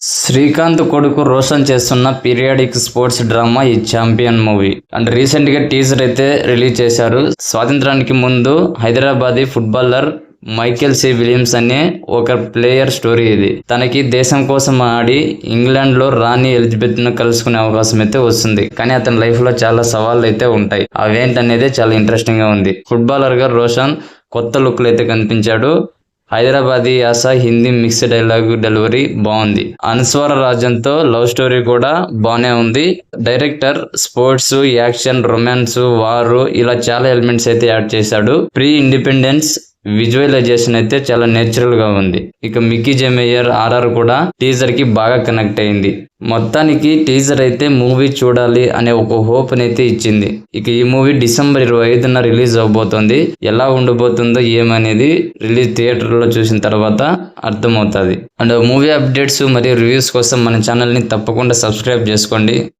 శ్రీకాంత్ కొడుకు రోషన్ చేస్తున్న periodic sports drama ఈ ఛాంపియన్ మూవీ. అండ్ రీసెంట్ గా టీజర్ అయితే రిలీజ్ చేశారు. స్వాతంత్రానికి ముందు Hyderabadi footballer Michael C Williams అనే ఒక ప్లేయర్ స్టోరీ ఇది. తనకి దేశం కోసం ఆడి ఇంగ్లాండ్ లో రాణి ఎలిజబెత్ ను కలుసుకునే అవకాశం అయితే వస్తుంది. కానీ అతని లైఫ్ లో చాలా సవాళ్ళు అయితే ఉంటాయి. అవేంటనేది చాలా ఇంట్రెస్టింగ్ గా ఉంది. ఫుట్బాలర్ గా రోషన్ కొత్త లుక్ అయితే కనిపించాడు. హైదరాబాదీ యాస, హిందీ మిక్స్ డైలాగ్ డెలివరీ బాగుంది. అన్స్వర రాజన్తో లవ్ స్టోరీ కూడా బాగానే ఉంది. డైరెక్టర్ స్పోర్ట్స్, యాక్షన్, రొమాన్స్, వారు ఇలా చాలా ఎలిమెంట్స్ అయితే యాడ్ చేశాడు. ప్రీ ఇండిపెండెన్స్ విజువలైజేషన్ అయితే చాలా నేచురల్ గా ఉంది. ఇక మిక్కీ జే మేయర్ ఆర్ఆర్ కూడా టీజర్ కి బాగా కనెక్ట్ అయింది. మొత్తానికి టీజర్ అయితే మూవీ చూడాలి అనే ఒక హోప్ అయితే ఇచ్చింది. ఇక ఈ మూవీ డిసెంబర్ 25న రిలీజ్ అవబోతోంది. ఎలా ఉండబోతుందో ఏమనేది రిలీజ్ థియేటర్ లో చూసిన తర్వాత అర్థమవుతుంది. అండ్ మూవీ అప్డేట్స్ మరియు రివ్యూస్ కోసం మన ఛానల్ ని తప్పకుండా సబ్స్క్రైబ్ చేసుకోండి.